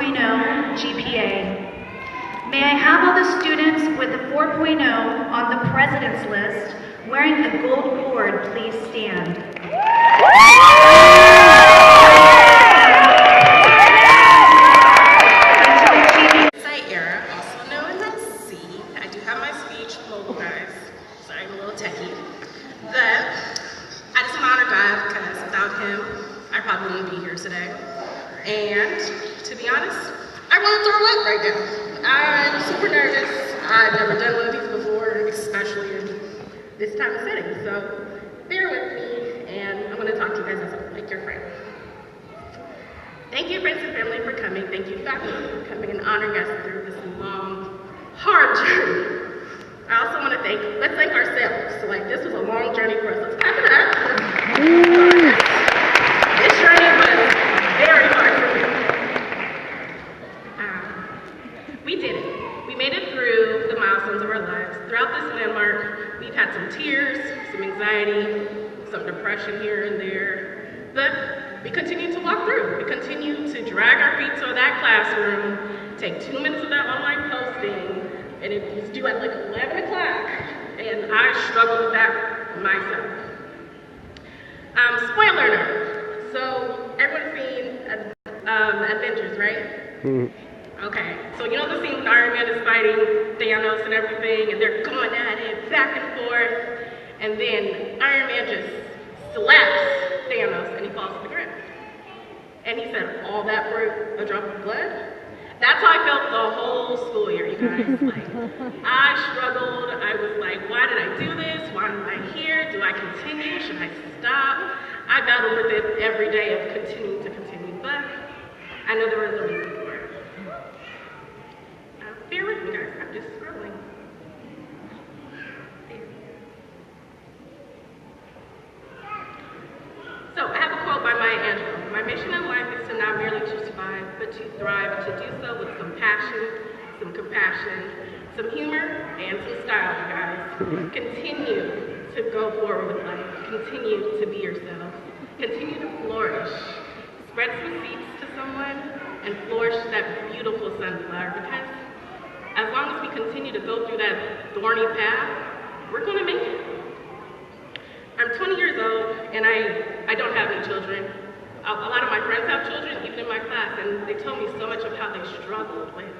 4.0 GPA. May I have all the students with a 4.0 on the President's List wearing a gold cord please stand? Era, also known as C. I do have my speech mobile, guys. Sorry, I'm a little techie. But I just want to honor God because without him, I probably wouldn't be here today. And to be honest, I want to throw up right now. I'm super nervous. I've never done one of these before, especially in this type of setting. So bear with me, and I'm going to talk to you guys as like your friend. Thank you, friends and family, for coming. Thank you, faculty, for coming and honoring us through this long, hard journey. I also want to let's thank ourselves. So, this was a long journey for us. Let's clap it up. This journey was very hard for me. We did it. We made it through the milestones of our lives. Throughout this landmark, we've had some tears, some anxiety, some depression here and there, but we continue to walk through. We continue to drag our feet to that classroom, take 2 minutes of that online posting, and it was due at 11 o'clock, and I struggled with that myself. Spoiler alert. So everyone's seen Avengers, right? Mm-hmm. Okay, so you know the scene when Iron Man is fighting Thanos and everything, and they're going at it back and forth, and then Iron Man just slaps Thanos and he falls to the ground. And he said, all that for a drop of blood? That's how I felt the whole school year, you guys. I struggled. I was like, why did I do this? Why am I here? Do I continue? Should I stop? I battled with it every day of continuing to continue, but I know there was a reason for it. Bear with me, guys. I'm just scrolling. So I have a quote by Maya Angelou. My mission in life is to not merely to survive, but to thrive, to do so with some passion, some compassion, some humor, and some style, you guys. Continue to go forward with life. Continue to be yourself. Continue to flourish. Spread some seeds to someone and flourish that beautiful sunflower, because as long as we continue to go through that thorny path, we're going to make it. I'm 20 years old, and I don't have any children. A lot of my friends have children, even in my class, and they tell me so much of how they struggled with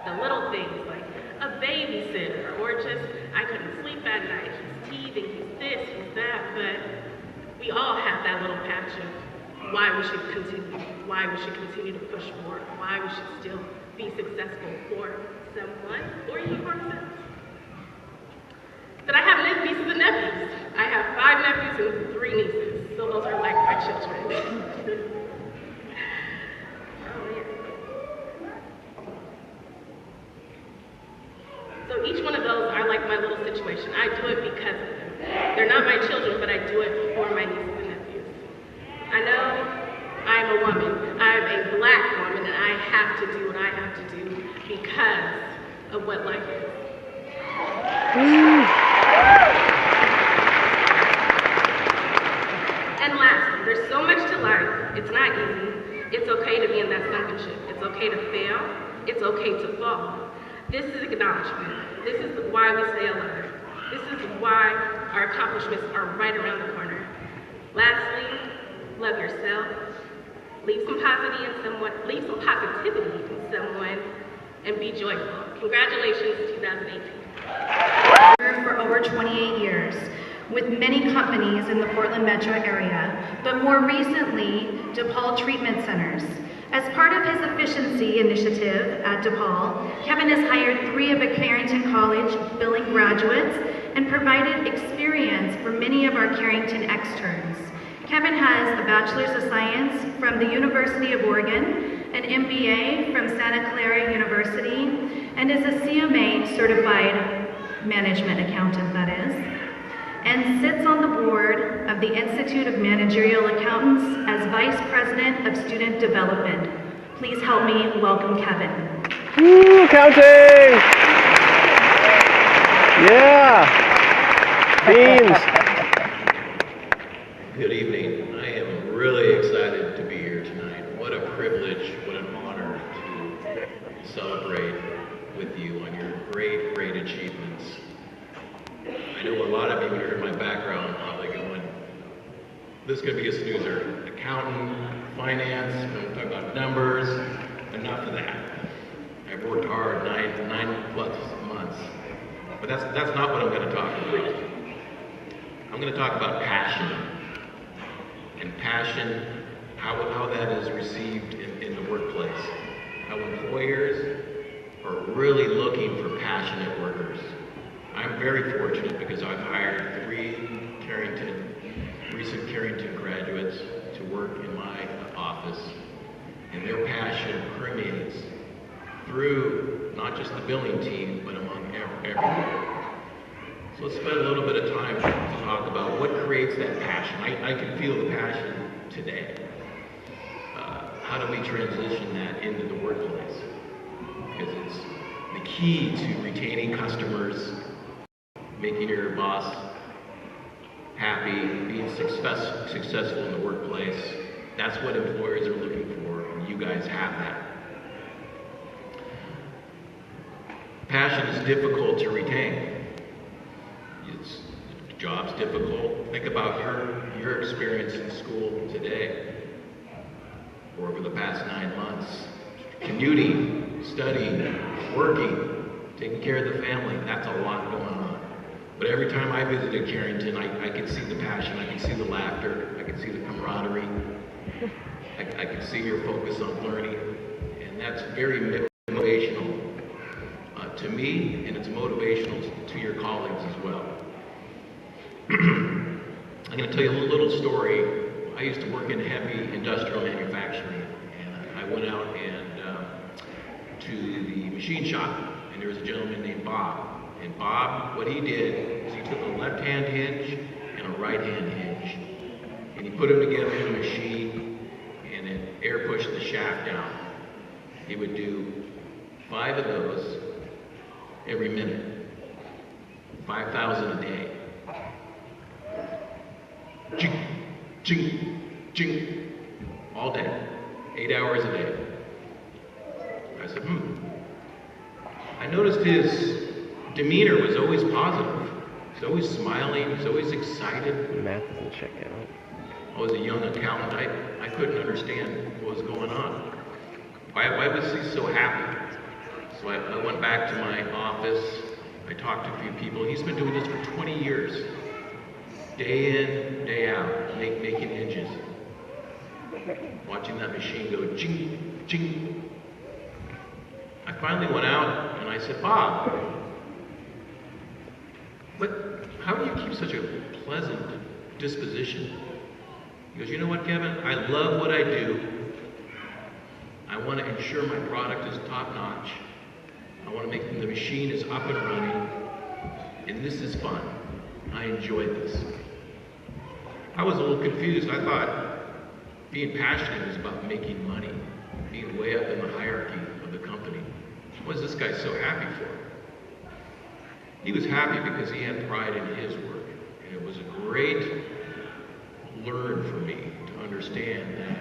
the little things, like a babysitter, or just, I couldn't sleep at night, he's teething, he's this, he's that, but we all have that little patch of why we should continue, why we should continue to push forward, why we should still be successful for someone, or even for ourselves. But I have nieces and nephews. I have 5 nephews and 3 nieces, so those are like my children. Oh, yeah. So each one of those are like my little situation. I do it because of them. They're not my children, but I do it for my nieces and nephews. I know I'm a woman. I'm a Black woman, and I have to do what I have to do because of what life is. And lastly, there's so much to life. It's not easy. It's okay to be in that sunken ship. It's okay to fail. It's okay to fall. This is acknowledgement. This is why we stay alive. This is why our accomplishments are right around the corner. Lastly, love yourself. Leave some positivity in someone, and be joyful. Congratulations, 2018. For over 28 years, with many companies in the Portland metro area, but more recently, DePaul Treatment Centers. As part of his efficiency initiative at DePaul, Kevin has hired 3 of a Carrington College billing graduates and provided experience for many of our Carrington externs. Kevin has a Bachelor's of Science from the University of Oregon, an MBA from Santa Clara University, and is a CMA certified management accountant, that is, and sits on the board of the Institute of Managerial Accountants as Vice President of Student Development. Please help me welcome Kevin. Woo, accounting! Yeah! Beans! Good evening. I am really excited to be here tonight. What a privilege, what an honor to celebrate with you on your great, great achievements. I know a lot of you, when you heard my background, probably going, this is going to be a snoozer. Accountant, finance, we're going to talk about numbers, enough of that. I've worked hard, nine plus months. But that's not what I'm going to talk about. I'm going to talk about passion. And passion, how that is received in the workplace. How employers are really looking for passionate workers. I'm very fortunate because I've hired 3 recent Carrington graduates to work in my office, and their passion permeates through not just the billing team, but among everyone. So let's spend a little bit of time to talk about what creates that passion. I can feel the passion today. How do we transition that into the workplace? Because it's the key to retaining customers, making your boss happy, being successful in the workplace. That's what employers are looking for, and you guys have that. Passion is difficult to retain. The job's difficult. Think about your experience in school today, or over the past 9 months. Commuting, studying, working, taking care of the family. That's a lot going on. But every time I visited Carrington, I could see the passion, I could see the laughter, I could see the camaraderie, I could see your focus on learning, and that's very motivational to me, and it's motivational to your colleagues as well. I'm going to tell you a little story. I used to work in heavy industrial manufacturing, and I went out to the machine shop, and there was a gentleman named Bob. And Bob, what he did is he took a left-hand hinge and a right-hand hinge, and he put them together in a machine, and then air pushed the shaft down. He would do 5 of those every minute, 5,000 a day. Ching, ching, ching, all day, 8 hours a day. I said, I noticed his demeanor was always positive. He's always smiling, he's always excited. Math doesn't check out. I was a young accountant, I couldn't understand what was going on. Why was he so happy? So I went back to my office, I talked to a few people. He's been doing this for 20 years. Day in, day out, making hinges. Watching that machine go ching, ching. I finally went out and I said, Bob, how do you keep such a pleasant disposition? He goes, you know what, Kevin? I love what I do. I want to ensure my product is top notch. I want to make the machine is up and running. And this is fun. I enjoy this. I was a little confused. I thought being passionate is about making money, being way up in the hierarchy of the company. What is this guy so happy for? He was happy because he had pride in his work. And it was a great learn for me to understand that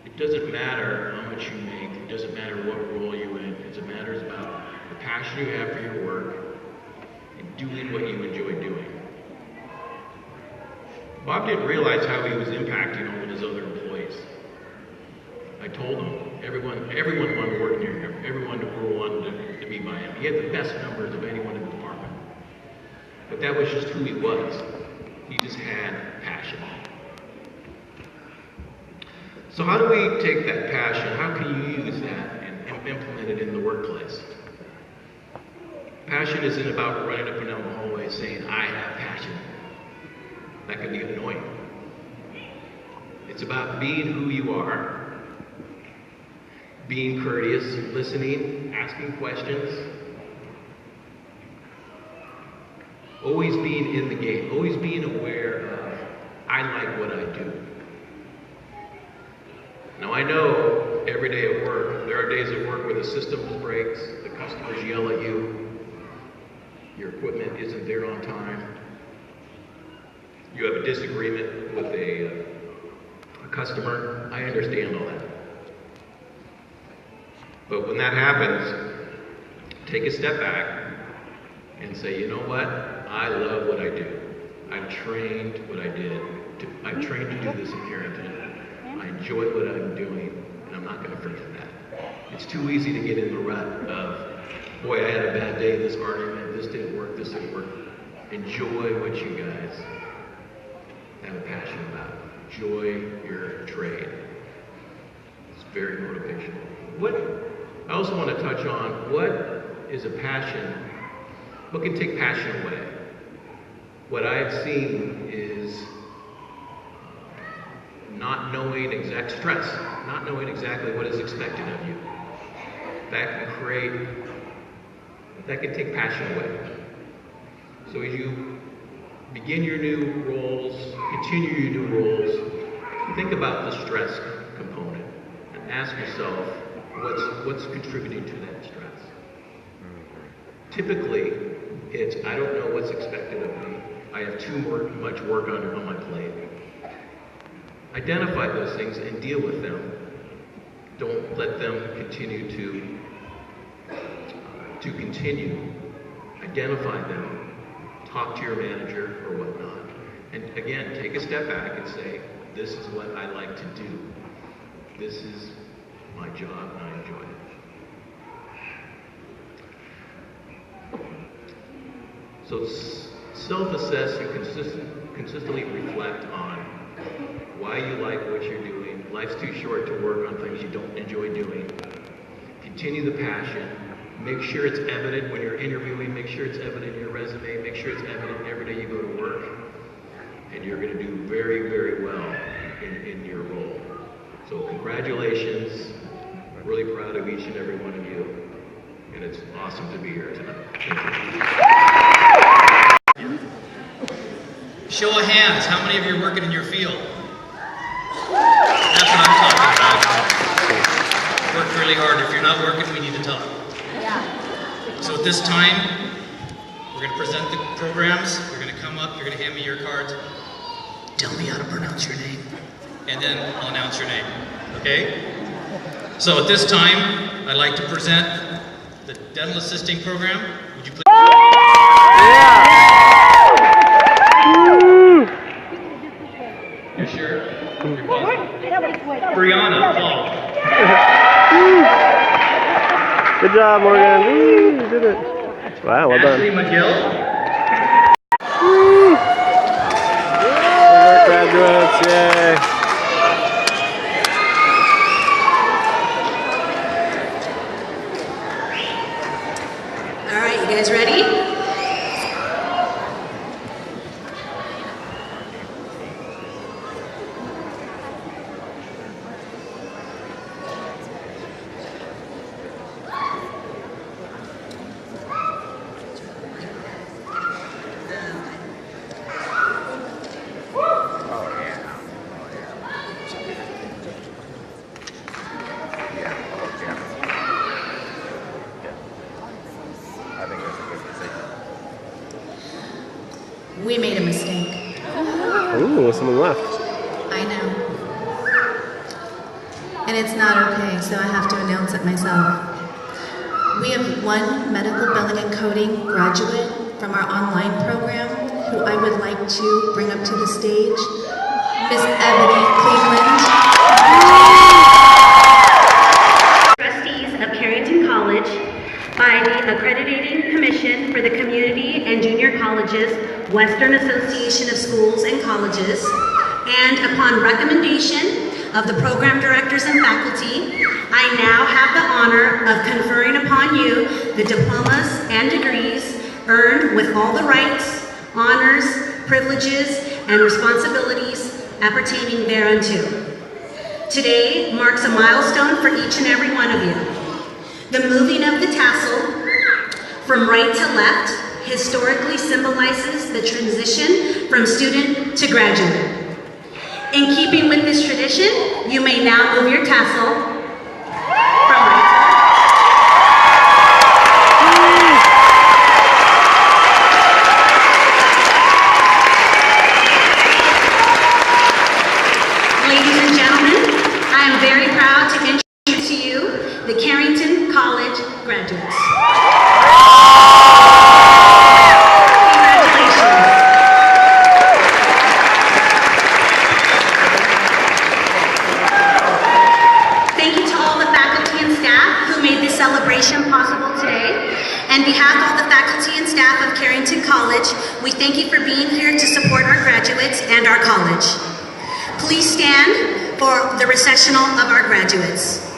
it doesn't matter how much you make, it doesn't matter what role you're in, it matters about the passion you have for your work and doing what you enjoy doing. Bob didn't realize how he was impacting all of his other employees. I told him, everyone wanted to work near him, everyone wanted to be by him. He had the best numbers of anyone in the department. But that was just who he was. He just had passion. So how do we take that passion? How can you use that and implement it in the workplace? Passion isn't about running up and down the hallway saying, I have passion. That can be annoying. It's about being who you are, being courteous, listening, asking questions, always being in the game, always being aware of, I like what I do. Now I know every day at work, there are days at work where the system breaks, the customers yell at you, your equipment isn't there on time, you have a disagreement with a customer. I understand all that. But when that happens, take a step back and say, you know what? I love what I do. I've trained what I did. I've trained to do this in Carrington. I enjoy what I'm doing, and I'm not going to forget that. It's too easy to get in the rut of, boy, I had a bad day, this argument, this didn't work, this didn't work. Enjoy what you guys have a passion about. Enjoy your trade. It's very motivational. I also want to touch on what is a passion, what can take passion away. What I've seen is not knowing not knowing exactly what is expected of you. That can take passion away. So as you begin your new roles, continue your new roles, think about the stress component and ask yourself what's contributing to that stress. Typically, it's I don't know what's expected of me. I have too much work on my plate. Identify those things and deal with them. Don't let them continue to continue. Identify them. Talk to your manager or whatnot. And again, take a step back and say, this is what I like to do. This is my job and I enjoy it. So self-assess and consistently reflect on why you like what you're doing. Life's too short to work on things you don't enjoy doing. Continue the passion. Make sure it's evident when you're interviewing. Make sure it's evident in your resume. Make sure it's evident every day you go to work. And you're going to do very, very well in your role. So congratulations. I'm really proud of each and every one of you. And it's awesome to be here tonight. Thank you. Show of hands, how many of you are working in your field? That's what I'm talking about. Work really hard. If you're not working, we need to talk. So at this time, we're going to present the programs. You're going to come up, you're going to hand me your cards. Tell me how to pronounce your name. And then I'll announce your name. Okay? So at this time, I'd like to present the dental assisting program. Would you please? You sure? You're positive? Brianna, Paul. Good job, Morgan. Woo, you did it. Wow, well done. Ashley McGill. Woo. Good work, graduates. Yay. All right, you guys ready? We made a mistake. Ooh, someone left. I know. And it's not okay, so I have to announce it myself. We have one medical billing and coding graduate from our online program who I would like to bring up to the stage. Miss Ebony Cleveland. Trustees of Carrington College by the Accrediting Commission for the Community and Junior Colleges, Western Association of Schools and Colleges, and upon recommendation of the program directors and faculty, I now have the honor of conferring upon you the diplomas and degrees earned with all the rights, honors, privileges, and responsibilities appertaining thereunto. Today marks a milestone for each and every one of you. The moving of the tassel from right to left historically symbolizes the transition from student to graduate. In keeping with this tradition, you may now move your tassel from right to left. Ladies and gentlemen, I am very proud to introduce to you the Carrington College graduates. Thank you to all the faculty and staff who made this celebration possible today. On behalf of all the faculty and staff of Carrington College, we thank you for being here to support our graduates and our college. Please stand for the recessional of our graduates.